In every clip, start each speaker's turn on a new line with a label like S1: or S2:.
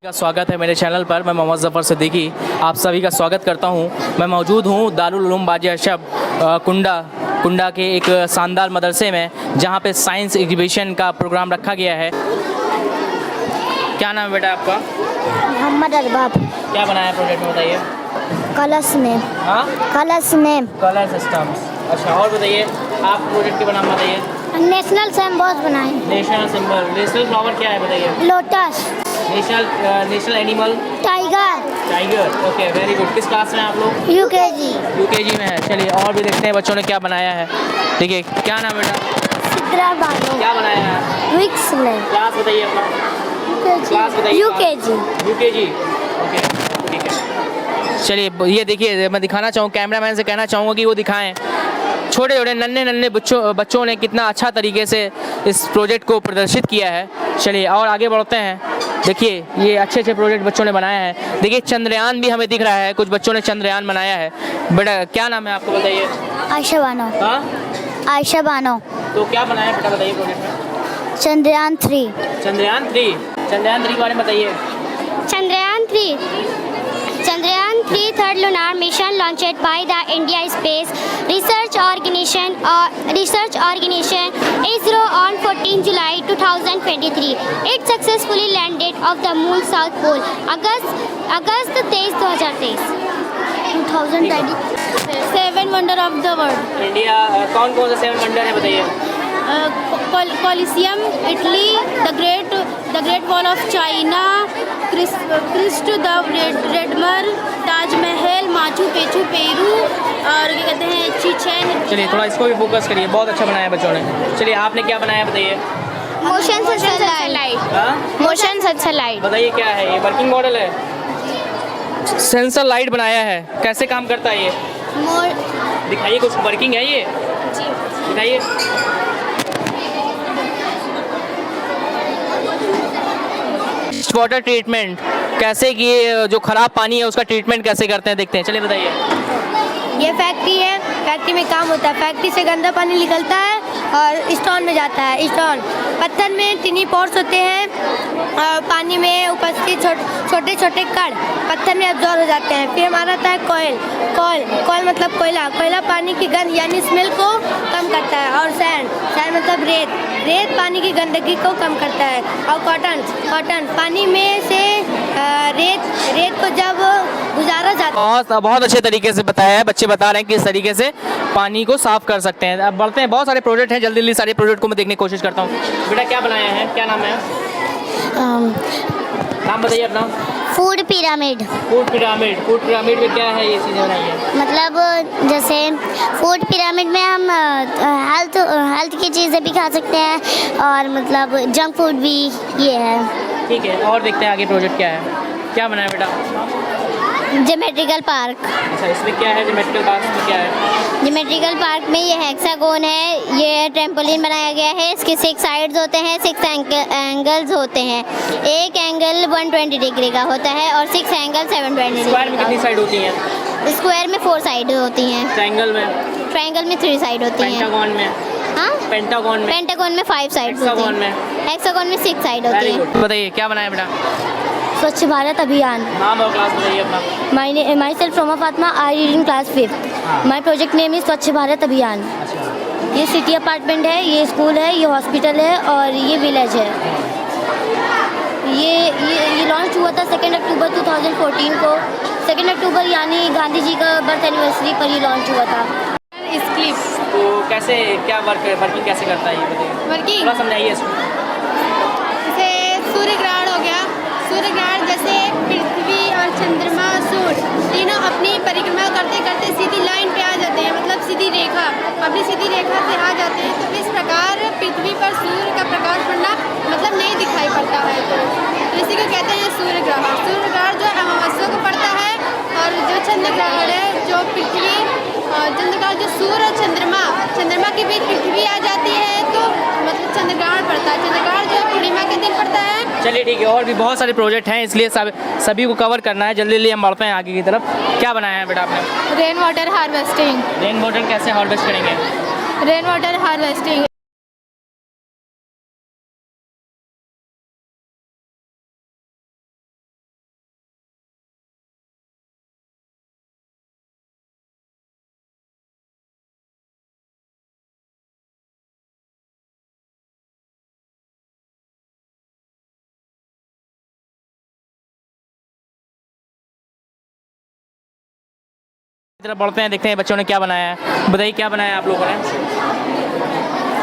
S1: का स्वागत है मेरे चैनल पर। मैं मोहम्मद ज़फ़र सिद्दीकी आप सभी का स्वागत करता हूं। मैं मौजूद हूं दारुल उलूम बाज़ अशब कुंडा के एक शानदार मदरसे में, जहां पे साइंस एग्जीबिशन का प्रोग्राम रखा गया है। क्या नाम है बेटा आपका?
S2: मोहम्मद अरबाब।
S1: क्या बनाया प्रोजेक्ट में, बताइए।
S2: Colours name.
S1: हाँ,
S2: कलर्स नेम।
S1: Colour systems. अच्छा, और बताइए आप प्रोजेक्ट के नाम बताइए।
S2: नेशनल सिंबल्स बनाए।
S1: नेशनल सिंबल, नेशनल फ्लावर क्या है बताइए।
S2: Lotus.
S1: National animal
S2: tiger.
S1: Okay, very good. किस क्लास में हैं आप लोग?
S2: यूकेजी
S1: में है। चलिए और भी देखते हैं बच्चों ने क्या बनाया है। देखिए, क्या नाम है बेटा?
S2: सिद्रा बानो।
S1: क्या बनाया है?
S2: विक्स ने।
S1: क्लास बताइए अपना। क्लास बताइए। यूकेजी। ओके, ठीक है। चलिए ये देखिए, मैं दिखाना चाहूँ, कैमरामैन से कहना चाहूँगा कि वो दिखाएं छोटे छोटे नन्हे बच्चों ने कितना अच्छा तरीके से इस प्रोजेक्ट को प्रदर्शित किया है। चलिए और आगे बढ़ते हैं। देखिए ये अच्छे प्रोजेक्ट बच्चों ने बनाया है। देखिए चंद्रयान भी हमें दिख रहा है, कुछ बच्चों ने चंद्रयान बनाया है। बेटा क्या नाम है आपको, बताइए।
S2: आयशा बानो।
S1: हाँ,
S2: आयशा बानो।
S1: तो क्या बनाया बेटा, बताइए प्रोजेक्ट में।
S2: चंद्रयान 3
S1: के बारे में बताइए।
S2: Chandrayaan 3 third lunar mission launched by the India Space Research Organization ISRO on 14 July 2023. It successfully landed of the moon south pole August 23, 2023. 7 wonder of the world.
S1: India कौन कौन सा 7 वंडर है बताइए।
S2: Colosseum, Italy, the Great Wall of China, Christ the Redeemer, Taj Mahal, Machu Picchu Peru, और क्या कहते हैं Chichen.
S1: चलिए थोड़ा इसको भी फोकस करिए, बहुत अच्छा बनाया बच्चों ने। चलिए आपने क्या बनाया बताइए।
S2: Motion sensor light.
S1: बताइए क्या है ये, वर्किंग मॉडल है। सेंसर लाइट बनाया है, कैसे काम करता है ये दिखाइए, कुछ वर्किंग है ये दिखाइए। वाटर ट्रीटमेंट कैसे, कि जो खराब पानी है उसका ट्रीटमेंट कैसे करते हैं, देखते हैं। चलिए बताइए।
S2: ये फैक्ट्री है, फैक्ट्री में काम होता है। फैक्ट्री से गंदा पानी निकलता है और स्टोन में जाता है। स्टोन पत्थर में टिनी पॉट्स होते हैं और पानी में उपस्थित छोटे छोटे कण पत्थर में अब्जॉर्ब हो जाते हैं। फिर हमारा आता है कोयल मतलब कोयला पानी की गंध यानी स्मेल को कम करता है। और सैंड मतलब रेत पानी की गंदगी को कम करता है। और कॉटन पानी में से रेत को जब गुजारा जाता है।
S1: बहुत अच्छे तरीके से बताया है, बच्चे बता रहे हैं कि इस तरीके से पानी को साफ कर सकते हैं। अब बढ़ते हैं, बहुत सारे प्रोजेक्ट हैं, जल्दी सारे प्रोजेक्ट को मैं देखने की कोशिश करता हूँ। बेटा क्या बनाया है, क्या नाम है? नाम बताइए अपना।
S2: फूड पिरामिड
S1: में क्या है ये चीज़ें बनाई है?
S2: मतलब जैसे फूड पिरामिड में हम हेल्थ की चीज़ें भी खा सकते हैं और मतलब जंक फूड भी ये है।
S1: ठीक है, और देखते हैं आगे प्रोजेक्ट क्या है। क्या बनाया बेटा?
S2: Geometrical park.
S1: अच्छा, इसमें क्या है? ज्योमेट्रिकल पार्क में क्या है?
S2: ज्योमेट्रिकल पार्क में ये हेक्सागोन है, ये ट्रेम्पोलिन बनाया गया है। इसके 6 साइड्स होते हैं, 6 एंगल्स होते हैं। एक एंगल 120 डिग्री का होता है और 6 एंगल 720 डिग्री।
S1: स्क्वायर में कितनी साइड होती हैं?
S2: स्क्वायर में 4 साइड होती हैं।
S1: ट्रायंगल में 3 साइड होती हैं। पेंटागन में? हाँ, पेंटागन में 5 साइड होती हैं। हेक्सागोन में 6 साइड होती हैं। बताइए क्या बनाया बेटा?
S2: स्वच्छ भारत अभियान।
S1: नाम और क्लास बताइए अपना।
S2: My self Roma Fatima, I read in class 5। My project name is स्वच्छ भारत अभियान। ये सिटी अपार्टमेंट है, ये स्कूल है, ये हॉस्पिटल है और ये विलेज है। ये लॉन्च हुआ था 2 अक्टूबर 2014 को। 2 अक्टूबर यानी गांधी जी का बर्थ एनिवर्सरी पर ये लॉन्च हुआ था।
S1: इस क्लिप तो कैसे, क्या वर्किंग कैसे करता है ये बताइए।
S2: वर्किंग
S1: थोड़ा समझाइए इसको।
S2: जैसे सूर्य ग्रहण हो गया, सूर्य ग्रहण जैसे पृथ्वी और चंद्रमा सूर्य तीनों अपनी परिक्रमा करते करते सीधी लाइन पे आ जाते हैं, मतलब अपनी सीधी रेखा से आ जाते हैं। तो इस प्रकार पृथ्वी पर सूर्य का प्रकाश पड़ना मतलब नहीं दिखाई पड़ता है। तो इसी को कहते हैं सूर्य ग्रहण जो अमावस्या को पड़ता है। और जो चंद्र ग्रहण है, जो पृथ्वी चंद्र का जो सूर्य और चंद्रमा के बीच पृथ्वी आ जाती है, तो मतलब चंद्र ग्रहण पड़ता है। चंद्र ग्रहण जो पूर्णिमा के दिन पड़ता है।
S1: चलिए ठीक है, और भी बहुत सारे प्रोजेक्ट हैं, इसलिए सभी को कवर करना है। जल्दी हम बढ़ते हैं आगे की तरफ। क्या बनाया है बेटा आपने?
S2: Rain water harvesting.
S1: Rain water कैसे हार्वेस्ट करेंगे?
S2: रेन वाटर हार्वेस्टिंग
S1: तरफ बढ़ते हैं, देखते हैं बच्चों ने क्या बनाया है। बताइए क्या बनाया है आप लोगों ने?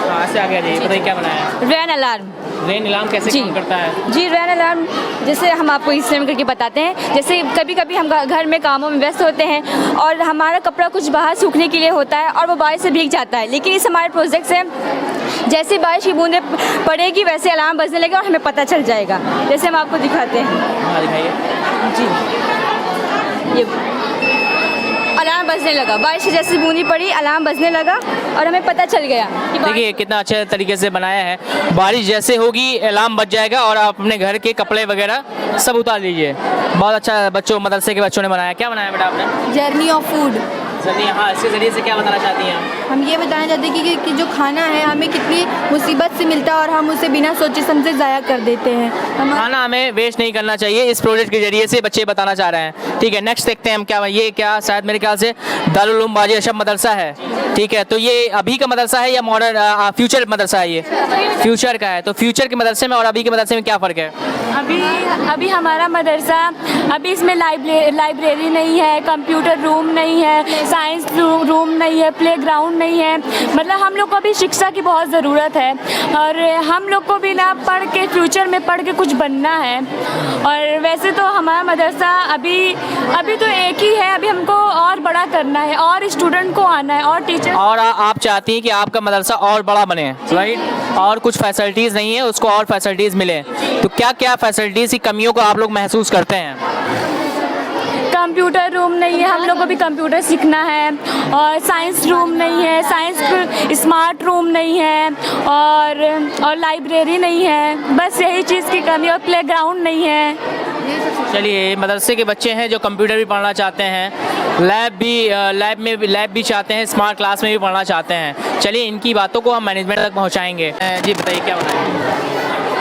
S1: हाँ, से आगे आ जाइए, बताइए क्या बनाया है?
S3: रैन अलार्म।
S1: रेन अलार्म कैसे काम करता है?
S3: जी, रैन अलार्म जैसे हम आपको इसमें करके बताते हैं। जैसे कभी कभी हम घर में कामों में व्यस्त होते हैं और हमारा कपड़ा कुछ बाहर सूखने के लिए होता है और वो बारिश से भीग जाता है, लेकिन इस हमारे प्रोजेक्ट से जैसे बारिश की बूंदें पड़ेगी वैसे अलार्म बजने लगेगा और हमें पता चल जाएगा। जैसे हम आपको दिखाते हैं।
S1: हाँ, दिखाइए।
S3: जी, ये अलार्म बजने लगा, बारिश से जैसी बूंदी पड़ी अलार्म बजने लगा और हमें पता चल गया कि
S1: देखिए कितना अच्छे तरीके से बनाया है। बारिश जैसे होगी अलार्म बज जाएगा और आप अपने घर के कपड़े वगैरह सब उतार लीजिए। बहुत अच्छा बच्चों मदरसे के बच्चों ने बनाया। क्या बनाया बेटा आपने?
S2: Journey of food.
S1: हाँ, इसके ज़रिए से क्या बताना चाहती हैं आप?
S2: हम ये बताना चाहते हैं कि जो खाना है हमें कितनी मुसीबत से मिलता है और हम उसे बिना सोचे समझे ज़ाया कर देते हैं।
S1: खाना हमें वेस्ट नहीं करना चाहिए, इस प्रोजेक्ट के जरिए से बच्चे बताना चाह रहे हैं। ठीक है, नेक्स्ट देखते हैं हम क्या। ये क्या शायद मेरे ख्याल से दारुल उलूम बाजी अशरफ मदरसा है। ठीक है, तो ये अभी का मदरसा है या मॉडर्न फ्यूचर मदरसा है? ये फ्यूचर का है। तो फ्यूचर के मदरसे में और अभी के मदरसे में क्या फ़र्क है?
S3: अभी हमारा मदरसा अभी इसमें लाइब्रेरी नहीं है, कंप्यूटर रूम नहीं है, साइंस रूम नहीं है, प्लेग्राउंड नहीं है। मतलब हम लोग को अभी शिक्षा की बहुत ज़रूरत है और हम लोग को भी ना पढ़ के फ्यूचर में पढ़ के कुछ बनना है। और वैसे तो हमारा मदरसा अभी तो एक ही है, अभी हमको और बड़ा करना है और स्टूडेंट को आना है और टीचर।
S1: और आप चाहती हैं कि आपका मदरसा और बड़ा बने, राइट? और कुछ फैसिलिटीज़ नहीं है, उसको और फैसिलिटीज़ मिले। तो क्या क्या फैसिलिटीज़ की कमियों को आप लोग महसूस करते हैं?
S3: कंप्यूटर रूम नहीं है, हम लोग को भी कंप्यूटर सीखना है। और साइंस रूम नहीं है, साइंस स्मार्ट रूम नहीं है और लाइब्रेरी नहीं है। बस यही चीज़ की कमी। और प्लेग्राउंड नहीं है।
S1: चलिए, मदरसे के बच्चे हैं जो कंप्यूटर भी पढ़ना चाहते हैं, लैब भी चाहते हैं, स्मार्ट क्लास में भी पढ़ना चाहते हैं। चलिए, इनकी बातों को हम मैनेजमेंट तक पहुंचाएंगे। जी बताइए क्या बनाएंगे?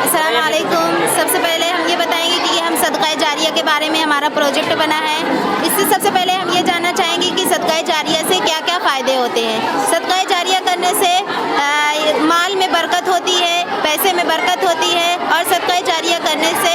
S4: अस्सलाम वालेकुम। सबसे पहले हम ये बताएंगे कि हम सदका जारिया के बारे में हमारा प्रोजेक्ट बना है। इससे सबसे पहले हम ये जानना चाहेंगे कि सदका जारिया से क्या क्या फ़ायदे होते हैं। सदका जारिया करने से माल में बरकत होती है, पैसे में बरकत होती है और सदका जारिया करने से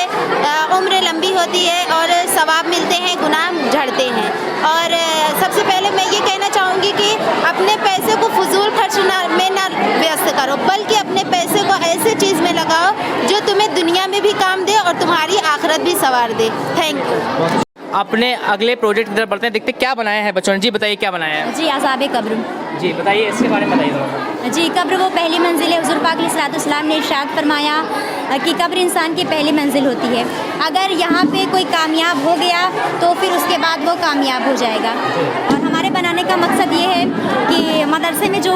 S4: उम्र लंबी होती है और सवाब मिलते हैं, गुनाह झड़ते हैं। और सबसे पहले मैं ये कहना चाहूँगी कि अपने पैसे को फजूल खर्च में ना व्यस्त करो, बल्कि अपने पैसे को ऐसे चीज़ में लगाओ जो तुम्हें दुनिया में भी काम दे और तुम्हारी आखिरत भी संवार दे। Thank you.
S1: अपने अगले प्रोजेक्ट की तरफ बढ़ते हैं, देखते क्या बनाया है बच्चों ने। जी बताइए क्या बनाया है?
S3: जी, अज़ाब कब्र।
S1: जी बताइए, इसके बारे में बताइए।
S3: जी, कब्र वो पहली मंजिल है। हुज़ूर पाक अलैहिस्सलाम ने इरशाद फरमाया कि कब्र इंसान की पहली मंजिल होती है। अगर यहाँ पे कोई कामयाब हो गया तो फिर उसके बाद वो कामयाब हो जाएगा। और हमारे बनाने का मकसद ये है कि मदरसे में जो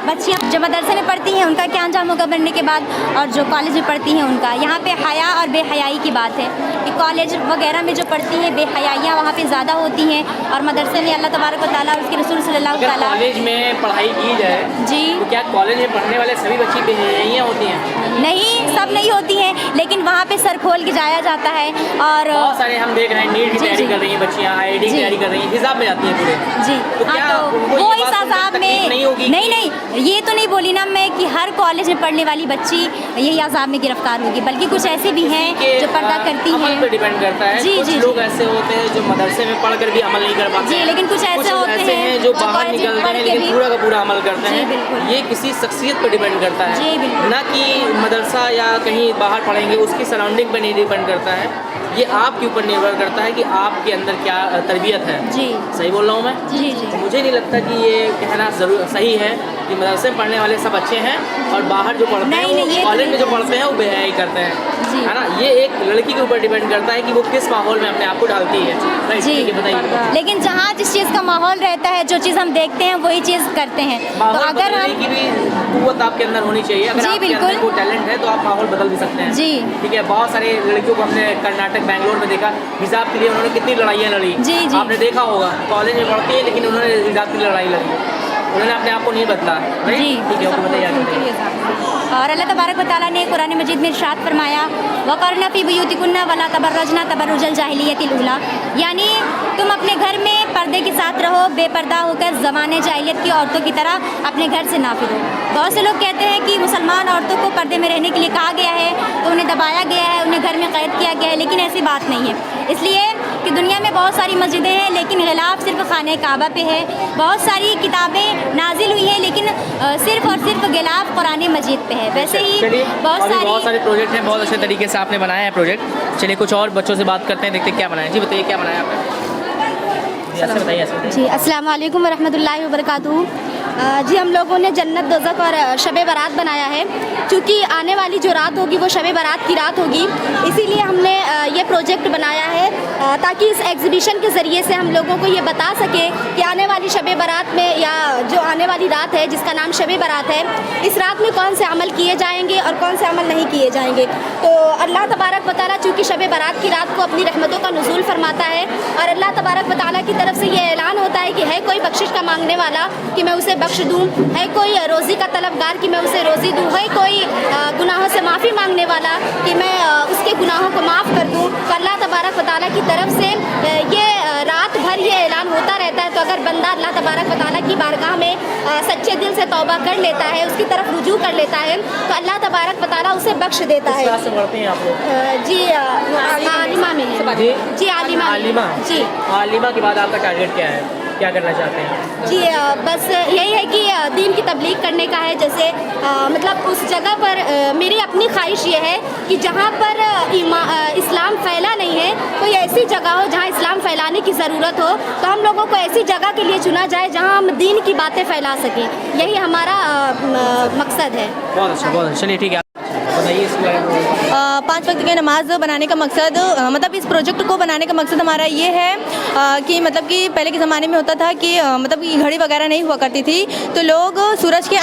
S3: बच्चियाँ जो मदरसे में पढ़ती हैं उनका क्या अंजाम होगा बनने के बाद, और जो कॉलेज में पढ़ती हैं उनका। यहाँ पे हया और बेहयाई की बात है कि कॉलेज वगैरह में जो पढ़ती हैं बेहयाइयाँ वहाँ पे ज़्यादा होती हैं और मदरसे में अल्लाह तबारक व तआला और उसके रसूल सल्लल्लाहु अलैहि वसल्लम।
S1: कॉलेज में पढ़ाई की जाए
S3: जी,
S1: तो क्या कॉलेज में पढ़ने वाले सभी बच्ची बेहयाइयाँ होती हैं?
S3: नहीं, सब नहीं होती हैं, लेकिन वहाँ पे सर खोल के जाया जाता है। और
S1: बहुत सारे हम देख रहे हैं नीट की तैयारी कर रही हैं बच्चियाँ, IIT की तैयारी कर रही हैं, हिसाब में जाती हैं पूरे।
S3: जी,
S1: तो क्या उनको
S3: वो
S1: ये
S3: इस
S1: बात सुनकर
S3: अज़ाब
S1: तकलीफ
S3: में
S1: नहीं होगी?
S3: नहीं, ये तो नहीं बोली ना मैं कि हर कॉलेज में पढ़ने वाली बच्ची यही अज़ाब में गिरफ्तार होगी, बल्कि कुछ ऐसे भी हैं जो पर्दा करती
S1: अमल
S3: हैं।
S1: पे डिपेंड करता है।
S3: जी,
S1: कुछ
S3: जी,
S1: लोग ऐसे होते हैं जो मदरसे में पढ़कर भी अमल नहीं कर पाते
S3: जी,
S1: हैं।
S3: लेकिन कुछ ऐसे होते हैं
S1: जो
S3: जो
S1: बाहर
S3: कॉलेज में
S1: निकलते
S3: पढ़
S1: हैं
S3: के
S1: लेकिन
S3: भी-
S1: पूरा का पूरा अमल करते
S3: जी,
S1: हैं।
S3: बिल्कुल।
S1: ये किसी शख्सियत पर डिपेंड करता है,
S3: जी, बिल्कुल।
S1: ना कि मदरसा या कहीं बाहर पढ़ेंगे उसकी सराउंडिंग पर नहीं डिपेंड करता है। ये आपके ऊपर निर्भर करता है कि आपके अंदर क्या तरबियत है।
S3: जी,
S1: सही बोल रहा हूँ मैं?
S3: जी, जी,
S1: मुझे नहीं लगता कि ये कहना जरूर सही है कि मदरसे में पढ़ने वाले सब अच्छे हैं और बाहर जो पढ़ते हैं
S3: नहीं, ये
S1: वो
S3: तो
S1: कॉलेज में जो
S3: नहीं।
S1: पढ़ते हैं वो बेहयाई करते हैं,
S3: जी।
S1: है ना? ये एक लड़की के ऊपर डिपेंड करता है कि वो किस माहौल में अपने आप को डालती है। राइट,
S3: जी।
S1: ठीक है, बताइए।
S3: लेकिन जहाँ जिस चीज़ का माहौल रहता है, जो चीज़ हम देखते हैं वही चीज़ करते हैं। तो
S1: माहौल
S3: अगर
S1: बदलने
S3: हम
S1: की भी कुव्वत आपके अंदर होनी चाहिए। अगर
S3: जी,
S1: आपके
S3: बिल्कुल।
S1: अंदर कोई टैलेंट है तो आप माहौल बदल भी सकते हैं।
S3: जी।
S1: ठीक है, बहुत सारे लड़कियों को हमने कर्नाटक बैंगलोर में देखा, हिजाब के लिए उन्होंने कितनी लड़ाइयाँ लड़ी।
S3: जी, जी।
S1: आपने देखा होगा, कॉलेज में पढ़ती है लेकिन उन्होंने हिजाब की लड़ाई लड़ी, उन्होंने अपने आप को नहीं बदला। राइट?
S3: जी,
S1: ठीक है, ओके, बताइए आगे बताइए।
S3: और अल्लाह तबारक व तआला ने कुरान मजीद में इरशाद फरमाया वक़रना फ़ी बुयूतिकुन्ना वला तबर्रजना तबर्रुजल जाहिलियतिल ऊला, यानी तुम अपने घर में पर्दे के साथ रहो, बेपर्दा होकर ज़माने जाहिलियत की औरतों की तरह अपने घर से ना फिरो। बहुत से लोग कहते हैं कि मुसलमान औरतों को पर्दे में रहने के लिए कहा गया है तो उन्हें दबाया गया है, उन्हें घर में कैद किया गया है, लेकिन ऐसी बात नहीं है। इसलिए कि दुनिया में बहुत सारी मस्जिदें हैं लेकिन गिलाफ सिर्फ खाने काबा पे है। बहुत सारी किताबें नाजिल हुई हैं, लेकिन सिर्फ़ और सिर्फ गिलाफ कुरान मजीद पे है। वैसे ही
S1: बहुत सारे प्रोजेक्ट हैं, बहुत अच्छे तरीके से आपने बनाया है प्रोजेक्ट। चलिए कुछ और बच्चों से बात करते हैं, देखते हैं क्या बनाया। जी बताइए क्या बनाया आपने। ऐसे बताइए।
S5: जी अस्सलाम वालेकुम वरहमतुल्लाहि वबरकातुहू। जी हम लोगों ने जन्नत दोज़ख और शब बारात बनाया है। क्योंकि आने वाली जो रात होगी वो शब बारात की रात होगी, इसीलिए हमने ये प्रोजेक्ट बनाया है ताकि इस एग्ज़िबिशन के ज़रिए से हम लोगों को ये बता सके कि आने वाली शब बारात में या जो आने वाली रात है जिसका नाम शब बारात है, इस रात में कौन से अमल किए जाएंगे और कौन से अमल नहीं किए जाएंगे। तो अल्लाह तबारक व तआला चूँकि शब बारात की रात को अपनी रहमतों का नुज़ूल फरमाता है और अल्लाह तबारक व तआला की तरफ से ये ऐलान होता है कि है कोई बख्शिश का मांगने वाला कि मैं उसे बख्श दूँ, है कोई रोज़ी का तलबगार कि मैं उसे रोज़ी दूँ, है कोई गुनाहों से माफ़ी मांगने वाला कि मैं उसके गुनाहों को माफ़ कर दूँ। तो अल्लाह तबारक व तआला की तरफ से ये रात भर ये ऐलान होता रहता है। तो अगर बंदा अल्लाह तबारक व तआला की बारगाह में सच्चे दिल से तौबा कर लेता है, उसकी तरफ रुजू कर लेता है, तो अल्लाह तबारक व तआला उसे बख्श देता है। जी आलिमा में है। जी आलिमा जी।
S1: आलिमा के बाद आपका टारगेट क्या है, क्या करना चाहते हैं?
S5: जी बस यही है कि दीन की तबलीग करने का है। जैसे मतलब उस जगह पर मेरी अपनी ख्वाहिश ये है कि जहाँ पर इस्लाम फैला नहीं है, कोई ऐसी जगह हो जहाँ इस्लाम फैलाने की ज़रूरत हो, तो हम लोगों को ऐसी जगह के लिए चुना जाए जहाँ हम दीन की बातें फैला सकें। यही हमारा मकसद है।
S1: बहुत अच्छा। चलिए ठीक है, बताइए इसके बारे में।
S6: 5 वक्त की नमाज बनाने का मकसद, मतलब इस प्रोजेक्ट को बनाने का मकसद हमारा ये है कि मतलब कि पहले के ज़माने में होता था कि मतलब कि घड़ी वगैरह नहीं हुआ करती थी, तो लोग सूरज के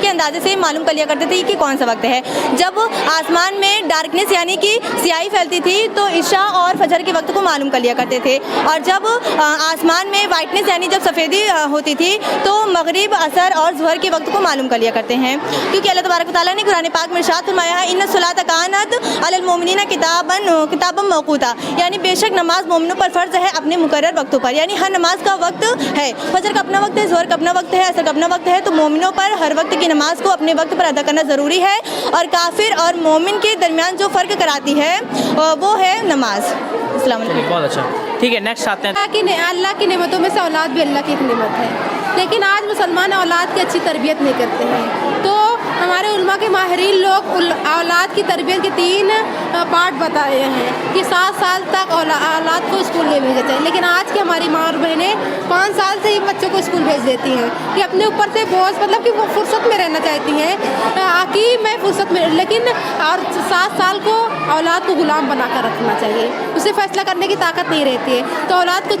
S6: अंदाजे से मालूम कर लिया करते थे कि कौन सा वक्त है। जब आसमान में डार्कनेस यानी कि स्याही फैलती थी तो इशा और फजर के वक्त को मालूम कर लिया करते थे, और जब आसमान में वाइटनेस यानी जब सफ़ेदी होती थी तो मगरिब, असर और ज़ुहर के वक्त को मालूम कर लिया करते हैं। क्योंकि अल्लाह तबारक व तआला ने कुरान पाक में इरशाद फरमाया है, इन्ना सलात कानत अलल मोमिनीना किताबन मौक़ूता, यानी बेशक नमाज मोमिनों पर फ़र्ज़ है अपने मुकर्रर वक्तों पर। यानी हर नमाज का वक्त है, फजर का अपना वक्त है, ज़ोहर का अपना वक्त है, असर का अपना वक्त है। तो मोमिनों पर हर वक्त की नमाज को अपने वक्त पर अदा करना ज़रूरी है, और काफिर और मोमिन के दरमियान जो फ़र्क कराती है वो है नमाज। अस्सलाम वालेकुम।
S1: बहुत अच्छा, ठीक है, नेक्स्ट आते हैं।
S2: अल्लाह की नेमतों में से औलाद भी अल्लाह की एक नेमत है, लेकिन आज मुसलमान औलाद की अच्छी तरबियत नहीं करते हैं। तो हमारे उलमा के माहिरीन लोग औलाद की तरबियत के 3 पार्ट बताए हैं कि 7 साल तक औलाद को स्कूल नहीं भेजा जाए। लेकिन आज की हमारी माँ और बहनें 5 साल से ही बच्चों को स्कूल भेज देती हैं कि अपने ऊपर से बोझ, मतलब कि वो फुर्सत में रहना चाहती हैं कि मैं फुर्सत में, लेकिन और 7 साल को औलाद को गुलाम बना कर रखना चाहिए, उसे फैसला करने की ताकत नहीं रहती है। तो औलाद को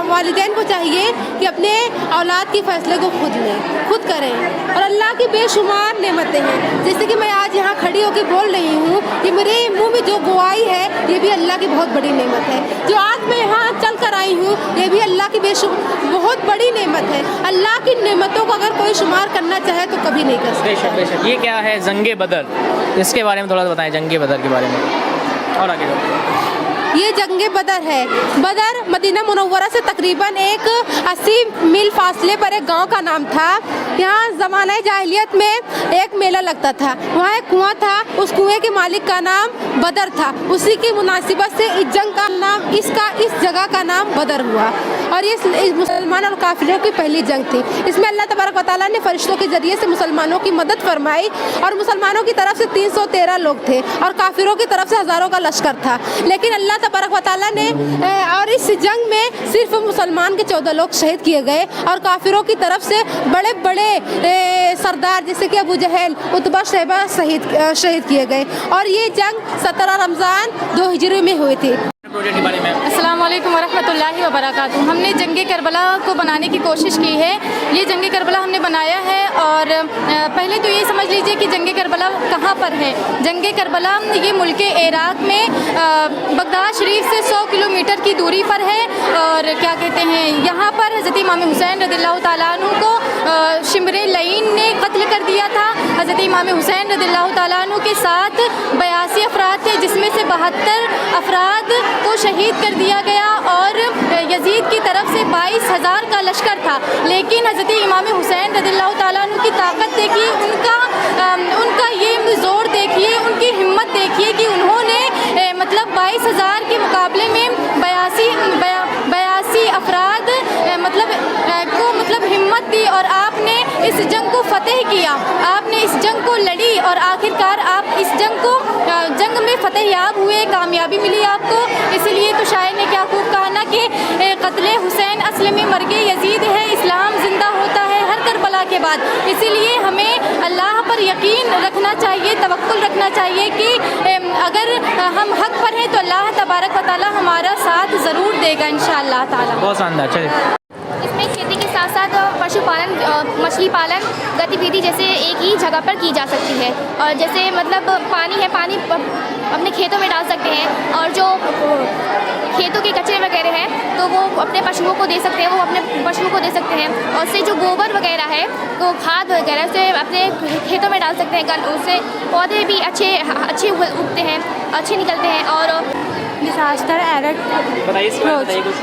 S2: वालिदैन को चाहिए कि अपने औलाद के फैसले को खुद लें, खुद करें। और अल्लाह की बेशुमार नेमतें हैं, जैसे कि मैं आज यहाँ खड़ी होकर बोल रही हूँ, ये मेरे मुंह में जो गवाही है ये भी अल्लाह की बहुत बड़ी नेमत है। जो आज मैं यहाँ चल कर आई हूँ ये भी अल्लाह की बहुत बड़ी नेमत है। अल्लाह की नेमतों को अगर कोई शुमार करना चाहे तो कभी नहीं कर सकता।
S1: बेशक बेशक। ये क्या है जंगे बदर, इसके बारे में थोड़ा सा बताएं, जंगे बदर के बारे में, और आगे जाओ।
S2: ये जंगे बदर है। बदर मदीना मुनव्वरा से तकरीबन 80 मील फासले पर एक गांव का नाम था। यहाँ ज़माना जाहिलियत में एक मेला लगता था, वहाँ एक कुआं था, उस कुएं के मालिक का नाम बदर था। उसी की मुनासिबत से इस जंग का नाम, इस जगह का नाम बदर हुआ। और ये मुसलमान और काफिरों की पहली जंग थी। इसमें अल्लाह तबारक व तआला ने फरिश्तों के ज़रिए से मुसलमानों की मदद फरमाई, और मुसलमानों की तरफ से 313 लोग थे और काफिरों की तरफ से हज़ारों का लश्कर था। लेकिन अल्लाह तबारक व तआला ने और इस जंग में सिर्फ मुसलमान के 14 लोग शहीद किए गए, और काफिरों की तरफ से बड़े बड़े सरदार जैसे कि अबू जहल, उतबा, शैबा शहीद किए गए। और ये जंग 17 रमज़ान 2 हिजरी में हुई थी।
S1: प्रोजेक्ट के बारे में
S7: अस्सलाम वालेकुम वरहमतुल्लाहि वबरकातुहू। हमने जंगे करबला को बनाने की कोशिश की है। ये जंगे करबला हमने बनाया है, और पहले तो ये समझ लीजिए कि जंगे करबला कहाँ पर है। जंगे करबला ये मुल्क इराक़ में बगदाद शरीफ से 100 किलोमीटर की दूरी पर है। और क्या कहते हैं, यहाँ पर हज़रत इमाम हुसैन रज़ियल्लाहु ताला अन्हु को शिमरे लईन ने कत्ल कर दिया था। हज़रत इमाम हुसैन रज़ियल्लाहु ताला अन्हु के साथ 82 अफराद थे, जिसमें से 72 अफराद को शहीद कर दिया गया, और यजीद की तरफ से 22,000 का लश्कर था। लेकिन हज़रत इमाम हुसैन रज़ियल्लाहु ताला अन्हु की ताकत देखिए, उनका ये ज़ोर देखिए, उनकी हिम्मत देखिए कि उन्होंने मतलब 22,000 के मुकाबले में 82 अफराद फतेह किया, आपने इस जंग को लड़ी और आखिरकार आप इस जंग में फतेहयाब हुए, कामयाबी मिली आपको। इसलिए तो शायर ने क्या खूब कहा ना कि कत्ले हुसैन असल में मर्गे यजीद है, इस्लाम ज़िंदा होता है हर करबला के बाद। इसीलिए हमें अल्लाह पर यकीन रखना चाहिए, तवक्कुल रखना चाहिए कि अगर हम हक पर हैं तो अल्लाह तबारक व तआला हमारा साथ ज़रूर देगा इंशाअल्लाह ताला।
S1: बहुत शानदार। चलिए
S2: इसमें खेती के साथ साथ पशुपालन, मछली पालन गतिविधि जैसे एक ही जगह पर की जा सकती है। और जैसे मतलब पानी है, पानी अपने खेतों में डाल सकते हैं, और जो खेतों के कचरे वगैरह हैं तो वो अपने पशुओं को दे सकते हैं, वो अपने पशुओं को दे सकते हैं। और उससे जो गोबर वगैरह है तो खाद वगैरह से अपने खेतों में डाल सकते हैं, उससे पौधे भी अच्छे उगते हैं, अच्छे निकलते हैं। और
S7: डिजास्टर अलर्ट
S1: बताइए कुछ।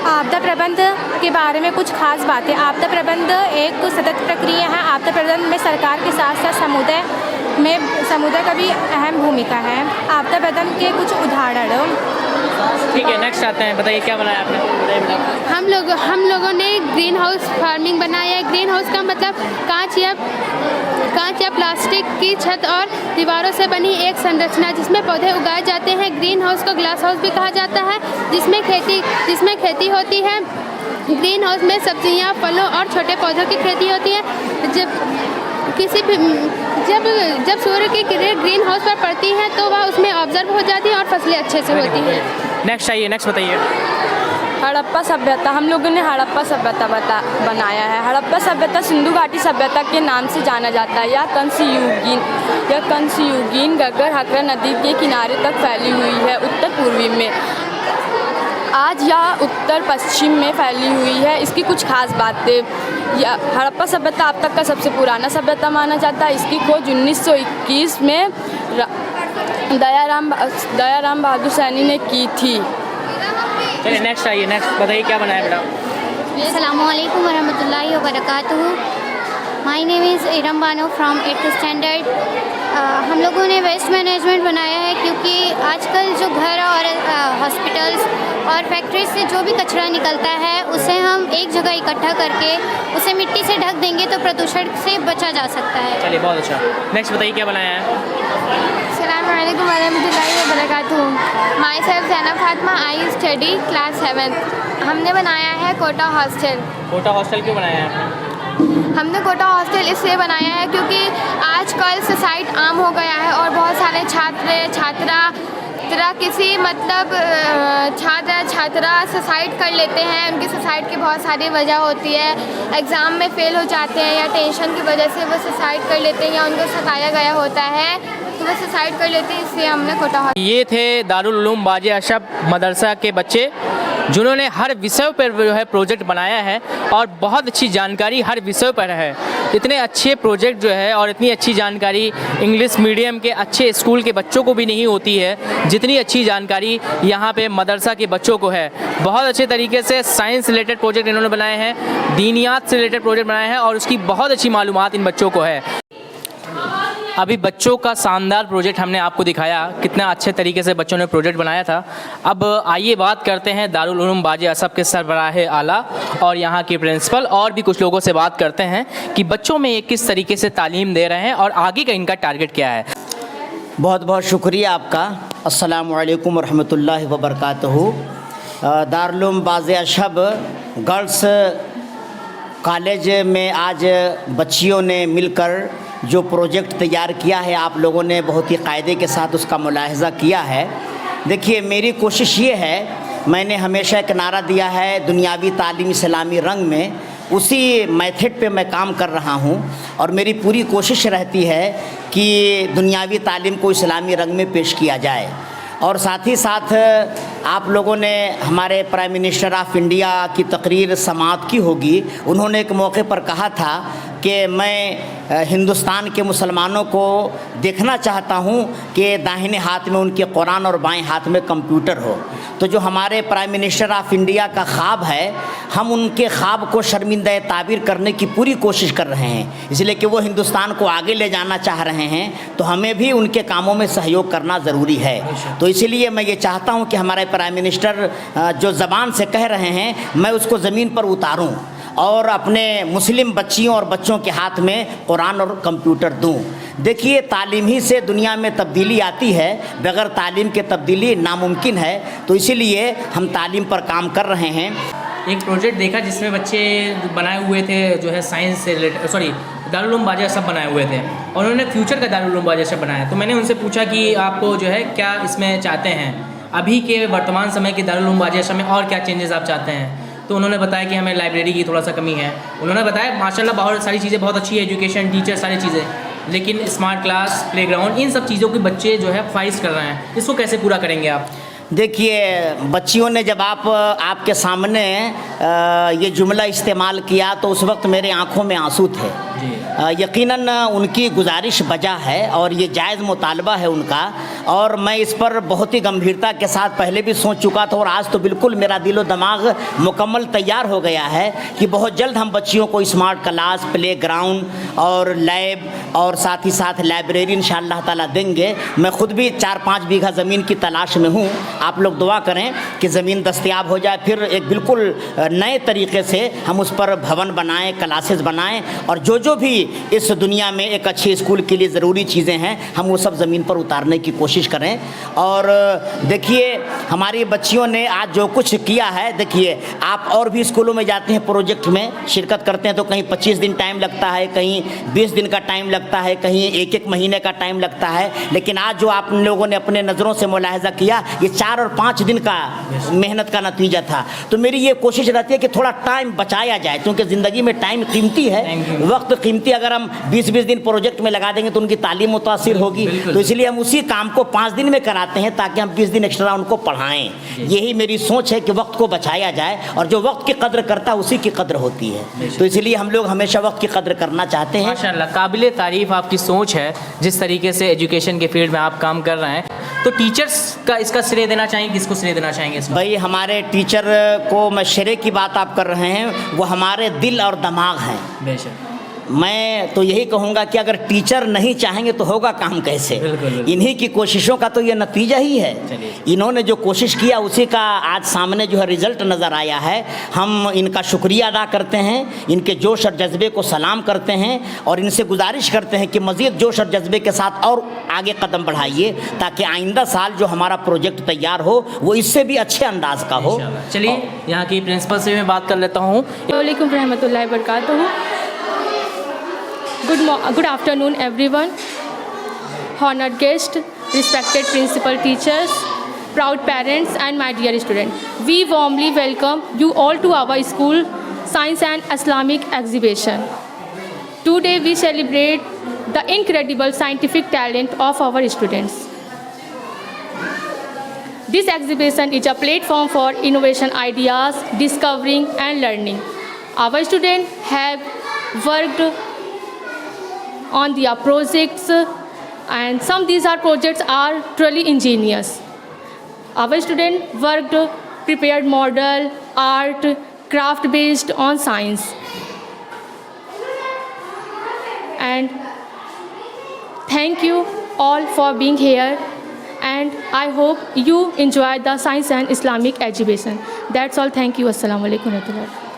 S7: आपदा प्रबंध के बारे में कुछ खास बातें। आपदा प्रबंध एक सतत प्रक्रिया है। आपदा प्रबंध में सरकार के साथ साथ समुदाय का भी अहम भूमिका है। आपदा प्रबंध के कुछ उदाहरण।
S1: ठीक है, नेक्स्ट आते हैं। बताइए क्या बनाया आपने, बताइए।
S2: हम लोगों ने ग्रीन हाउस फार्मिंग बनाया है। ग्रीन हाउस का मतलब कांच या प्लास्टिक की छत और दीवारों से बनी एक संरचना जिसमें पौधे उगाए जाते हैं। ग्रीन हाउस को ग्लास हाउस भी कहा जाता है, जिसमें खेती होती है। ग्रीन हाउस में सब्जियां, फलों और छोटे पौधों की खेती होती है। जब सूर्य की किरणें ग्रीन हाउस पर पड़ती हैं तो वह उसमें ऑब्जर्व हो जाती है और फसलें अच्छे से होती हैं।
S1: नेक्स्ट आइए, नेक्स्ट बताइए।
S7: हड़प्पा सभ्यता, हम लोगों ने हड़प्पा सभ्यता बनाया है। हड़प्पा सभ्यता सिंधु घाटी सभ्यता के नाम से जाना जाता है। यह कंस युगीन गगर हकरा नदी के किनारे तक फैली हुई है, उत्तर पूर्वी में। आज यह उत्तर पश्चिम में फैली हुई है। इसकी कुछ खास बातें। हड़प्पा सभ्यता अब तक का सबसे पुराना सभ्यता माना जाता है। इसकी खोज 1921 में दयाराम बहादुर सैनी ने की थी।
S1: चलिए नेक्स्ट आइए, नेक्स्ट बताइए क्या बनाया बेटा।
S3: अस्सलामुअलैकुम वरहमतुल्लाहि वबरकातुहू। My name is Iram Bano from 8th standard. हम लोगों ने वेस्ट मैनेजमेंट बनाया है क्योंकि आजकल जो घर और हॉस्पिटल्स और फैक्ट्रीज से जो भी कचरा निकलता है उसे हम एक जगह इकट्ठा करके उसे मिट्टी से ढक देंगे तो प्रदूषण से बचा जा सकता है।
S1: चलिए बहुत अच्छा। नेक्स्ट बताइए क्या बनाया है।
S2: अस्सलामुअलैकुम वरहमतुल्लाहि वबरकातुहू। Myself Zainab Fatima, I study class 7th। हमने बनाया है कोटा हॉस्टल।
S1: कोटा हॉस्टल क्यों बनाया है आपने?
S2: हमने कोटा हॉस्टल इसलिए बनाया है क्योंकि आजकल सुसाइड आम हो गया है और बहुत सारे छात्रा सुसाइड कर लेते हैं। उनकी सुसाइड की बहुत सारी वजह होती है, एग्ज़ाम में फ़ेल हो जाते हैं या टेंशन की वजह से वो सुसाइड कर लेते हैं या उनको सताया गया होता है तो वो सुसाइड कर लेते हैं, इसलिए हमने कोटा हॉस्टल।
S1: ये थे दारुल उलूम बाजे अशब मदरसा के बच्चे जिन्होंने हर विषय पर जो है प्रोजेक्ट बनाया है और बहुत अच्छी जानकारी हर विषय पर है। इतने अच्छे प्रोजेक्ट जो है और इतनी अच्छी जानकारी इंग्लिश मीडियम के अच्छे स्कूल के बच्चों को भी नहीं होती है जितनी अच्छी जानकारी यहाँ पे मदरसा के बच्चों को है। बहुत अच्छे तरीके से साइंस रिलेटेड प्रोजेक्ट इन्होंने बनाए हैं, दीनियात से रिलेटेड प्रोजेक्ट बनाए हैं और उसकी बहुत अच्छी मालूमात इन बच्चों को है। अभी बच्चों का शानदार प्रोजेक्ट हमने आपको दिखाया, कितना अच्छे तरीके से बच्चों ने प्रोजेक्ट बनाया था। अब आइए बात करते हैं दारुल उलूम बाजे असब के सरबराह आला और यहाँ के प्रिंसिपल और भी कुछ लोगों से बात करते हैं कि बच्चों में ये किस तरीके से तालीम दे रहे हैं और आगे का इनका टारगेट क्या है।
S8: बहुत बहुत शुक्रिया आपका। अस्सलामु अलैकुम रहमतुल्लाहि व बरकातहू। दारुल उलूम बाजे असब गर्ल्स कॉलेज में आज बच्चियों ने मिलकर जो प्रोजेक्ट तैयार किया है, आप लोगों ने बहुत ही कायदे के साथ उसका मुलाहिज़ा किया है। देखिए, मेरी कोशिश ये है, मैंने हमेशा एक नारा दिया है, दुनियावी तालीम इस्लामी रंग में, उसी मेथड पे मैं काम कर रहा हूँ और मेरी पूरी कोशिश रहती है कि दुनियावी तालीम को इस्लामी रंग में पेश किया जाए। और साथ ही साथ आप लोगों ने हमारे प्राइम मिनिस्टर ऑफ इंडिया की तकरीर समाअत की होगी। उन्होंने एक मौके पर कहा था कि मैं हिंदुस्तान के मुसलमानों को देखना चाहता हूं कि दाहिने हाथ में उनके कुरान और बाएं हाथ में कंप्यूटर हो। तो जो हमारे प्राइम मिनिस्टर ऑफ इंडिया का ख्वाब है, हम उनके ख्वाब को शर्मिंदा ताबीर करने की पूरी कोशिश कर रहे हैं, इसलिए कि वो हिंदुस्तान को आगे ले जाना चाह रहे हैं तो हमें भी उनके कामों में सहयोग करना ज़रूरी है। तो इसीलिए मैं ये चाहता हूँ कि हमारे प्राइम मिनिस्टर जो ज़बान से कह रहे हैं मैं उसको ज़मीन पर उतारूँ और अपने मुस्लिम बच्चियों और बच्चों के हाथ में कुरान और कंप्यूटर दूं। देखिए, तालीम ही से दुनिया में तब्दीली आती है, बगैर तालीम के तब्दीली नामुमकिन है। तो इसीलिए हम तालीम पर काम कर रहे हैं।
S1: एक प्रोजेक्ट देखा जिसमें बच्चे बनाए हुए थे जो है साइंस से रिलेटेड, सॉरी दारुल उलूम बाज़ अशरफ बनाए हुए थे और उन्होंने फ्यूचर का दारुल उलूम बाज़ अशरफ बनाया। तो मैंने उनसे पूछा कि आपको जो है क्या इसमें चाहते हैं, अभी के वर्तमान समय के दारुल उलूम बाज़ अशरफ में और क्या चेंजेस आप चाहते हैं। तो उन्होंने बताया कि हमें लाइब्रेरी की थोड़ा सा कमी है। उन्होंने बताया माशाल्लाह बहुत सारी चीज़ें बहुत अच्छी है, एजुकेशन, टीचर, सारी चीज़ें, लेकिन स्मार्ट क्लास, प्लेग्राउंड, इन सब चीज़ों के बच्चे जो है ख्वाहिश कर रहे हैं। इसको कैसे पूरा करेंगे आप?
S8: देखिए, बच्चियों ने जब आपके सामने ये जुमला इस्तेमाल किया तो उस वक्त मेरे आंखों में आंसू थे। यकीनन उनकी गुजारिश बजा है और ये जायज़ मुतालबा है उनका, और मैं इस पर बहुत ही गंभीरता के साथ पहले भी सोच चुका था और आज तो बिल्कुल मेरा दिलो दिमाग मुकम्मल तैयार हो गया है कि बहुत जल्द हम बच्चियों को स्मार्ट क्लास, प्ले ग्राउंड और लैब और साथ ही साथ लाइब्रेरी इंशाअल्लाह ताला देंगे। मैं ख़ुद भी 4-5 बीघा ज़मीन की तलाश में हूँ। आप लोग दुआ करें कि ज़मीन दस्तयाब हो जाए, फिर एक बिल्कुल नए तरीके से हम उस पर भवन बनाएं, क्लासेस बनाएं, और जो भी इस दुनिया में एक अच्छे स्कूल के लिए ज़रूरी चीज़ें हैं हम वो सब ज़मीन पर उतारने की कोशिश करें। और देखिए, हमारी बच्चियों ने आज जो कुछ किया है, देखिए आप और भी स्कूलों में जाते हैं, प्रोजेक्ट में शिरकत करते हैं तो कहीं 25 दिन टाइम लगता है, कहीं 20 दिन का टाइम लगता है, कहीं 1-1 महीने का टाइम लगता है, लेकिन आज जो आप लोगों ने अपने नज़रों से मुलाहिज़ा किया ये 4 और 5 दिन का मेहनत का नतीजा था। तो मेरी ये कोशिश रहती है कि थोड़ा टाइम बचाया जाए, क्योंकि ज़िंदगी में टाइम कीमती है, वक्त कीमती। अगर हम 20-20 दिन प्रोजेक्ट में लगा देंगे तो उनकी तालीम मुतासिर होगी। तो इसलिए हम उसी काम को 5 दिन में कराते हैं ताकि हम 20 दिन एक्स्ट्रा उनको पढ़ाएं। यही मेरी सोच है कि वक्त को बचाया जाए, और जो वक्त की कद्र करता है उसी की कद्र होती है। तो इसलिए हम लोग हमेशा वक्त की कद्र करना चाहते हैं।
S1: माशाल्लाह, काबिल तारीफ़ आपकी सोच है जिस तरीके से एजुकेशन के फील्ड में आप काम कर रहे हैं। तो टीचर्स का इसका श्रेय देना चाहेंगे, किसको श्रेय देना चाहेंगे इसका?
S8: भाई, हमारे टीचर को मैं श्रेय की बात आप कर रहे हैं, वो हमारे दिल और दिमाग हैं।
S1: बेशक।
S8: मैं तो यही कहूँगा कि अगर टीचर नहीं चाहेंगे तो होगा काम कैसे।
S1: बिल्कुल।
S8: इन्हीं की कोशिशों का तो ये नतीजा ही है। इन्होंने जो कोशिश किया उसी का आज सामने जो है रिज़ल्ट नज़र आया है। हम इनका शुक्रिया अदा करते हैं, इनके जोश और जज्बे को सलाम करते हैं, और इनसे गुजारिश करते हैं कि मज़ीद जोश और जज्बे के साथ और आगे कदम बढ़ाइए ताकि आइंदा साल जो हमारा प्रोजेक्ट तैयार हो वो इससे भी अच्छे अंदाज का हो।
S1: चलिए, यहाँ की प्रिंसिपल से मैं बात कर लेता हूँ।
S9: वालेकुम रहमतुल्लाहि व बरकातहू। Good afternoon everyone, honored guests, respected principal, teachers, proud parents and my dear students. We warmly welcome you all to our school Science and Islamic exhibition. Today we celebrate the incredible scientific talent of our students. This exhibition is a platform for innovation ideas, discovering and learning. Our students have worked on their projects, and some these are projects are truly ingenious. Our students worked, prepared model, art, craft based on science. And thank you all for being here, and I hope you enjoy the Science and Islamic exhibition. That's all. Thank you. Assalamu alaikum warahmatullahi.